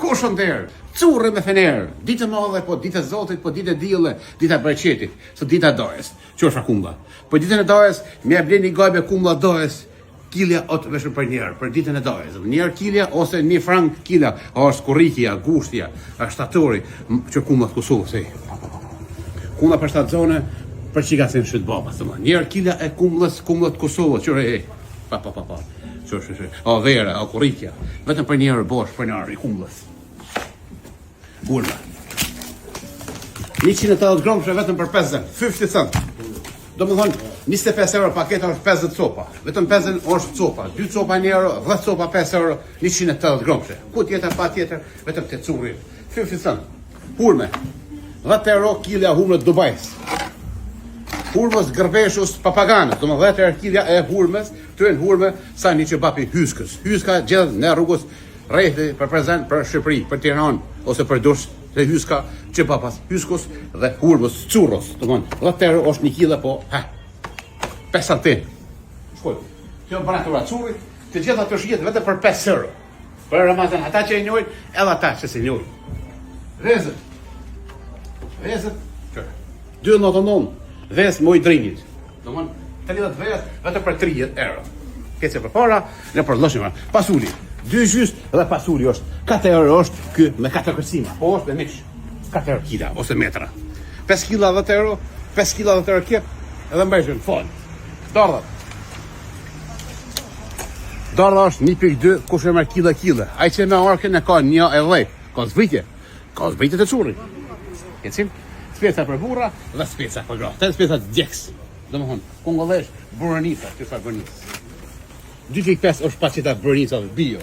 Koshënder, curë me fener, ditë madhe, po ditë Zotit, po ditë dille, ditë bereqetit, së ditë dojës, që është akumbla. Po ditën e dojës, me bleni gajbe kumbla dojës, kilja o të veshën për njerë, për ditën e dojës. Njerë kilja ose një frank kilja, është kurikja, gushtja, shtatori, që kumbla të Kosovës. Kumbla për shtatë zone, për qikacin shëtë baba, njerë kilja e kumbla të Kosovës, qërë pa. O vera, o kurikja, vetëm për njerë bosh, për njerë i kumblës. Burma. 180 gromshe vetëm për 50 cent. Do më thonë, 25 euro paketa është 50 copa. Vetëm 50 është copa. 2 copa 1 euro, 10 copa 5 euro, 180 gromshe. Ku tjetër, pa tjetër, vetëm të curi. 50 cent. Hurme. 10 euro kilja humre Dubajs. Hurmës gërbeshus papaganës, do më 10 euro kilja e hurmës, të e në hurme sa një që bapi hyskës. Hyska gjithë në rrugës rejti për prezent për Shqipëri, për Tiranë, ose për Durrës, dhe hyska që papas hyskës dhe hurmës curros. Do më 10 euro është një kilja, po, 5 centim. Shkoj, kjo baratura currit, të gjitha të shjetë vetë për 5 euro. Për Ramazan, ata që e njojnë, edhe ata që se njojnë. Vezët, 2,99. Ves moj drinjit. Do më të lidhët ves vetë për 30 euro. Kece për para, në për lëshime. Pasuli. 2 gjysë dhe pasuli është 4 euro është kë me 4 kërcima. Po është me miqë. 4 euro kila ose metra. 5 kila 10 euro, 5 kila 10 euro kjep, edhe mbejshën, fond. Dardhat. Dardha është 1,2, kush e merë kila. Ai që me orkën e ka 1,10. Ka zbritje. Ka zbritje të curit. Kecim? Speca për burra dhe speca për gra. Të speca të djeks. Do më thonë, kongolesh, burënita, që sa burënita. 2,5 është pacita burënita dhe bio.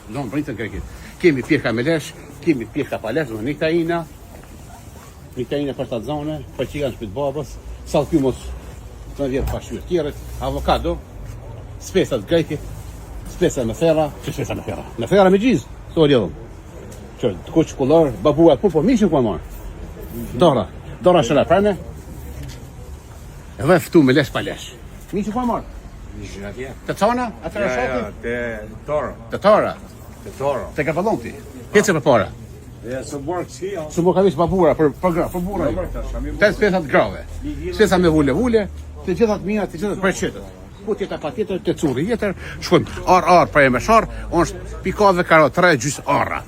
Do më burënita në kërkit. Kemi pjeka me lesh, kemi pjeka pa lesh, nektarina për të zone, për qika në shpit babës, salkymos, të në vjetë pashyrë tjeret, avokado, speca të grejkit, speca me thera, që speca me thera? Me thera me gjizë, të o rjedhëm. Që të kuqë kullar, babua, po mishin ku e marë. Dora shëra prene. Edhe fëtu me lesh pa lesh. Mishin ku e marë? Mishin atje. Të cana? Atër e shoti? Të toro. Të tara? Të toro. Të kapallonti? Kece për para? Së borë kësi, Së borë ka vishë babura, për gra, për bura. Të spesat grave. Spesa me vule, të gjithat mija, të gjithat për qëtët. Ku tjeta pa tjetër, të curi jetër, shkëm, ar, për e me shar, është pikave karo 3 gjys arra.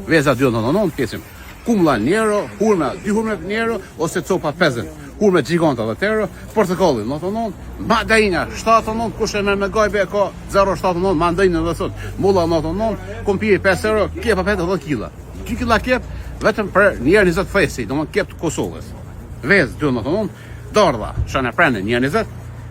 Veza 2,99, kesim. Kumla 1 euro, hurme 2 hurme 1 euro, ose copa 50. Hurme gjiganta 10 euro, portokalli 99, mandajina 79, kush e merr me gajbe e ka 0,79, mandajina dhe sot, mulla 99, kumpiri 5 euro, kjepa 50 kila. 2 kila kjep, vetëm për njerë 20 fesi, do më kjep të Kosovës. Vez 2,99, dardha, shane prene 1,20,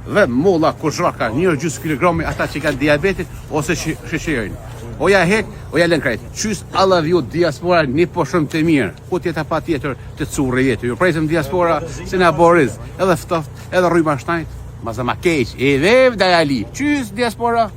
dhe mulla kushraka 1,2 kilogrami, ata që kanë diabetit, ose shëshirën. Oja hek, oja lën krejt. Qys alla vju diaspora një po shumë të mirë. Ku tjeta pa tjetër të curë jetë. Ju prejtëm diaspora si në boriz. Edhe ftoft, edhe rrujma shtajt. Ma zë ma keq. E vev dajali. Qys diaspora?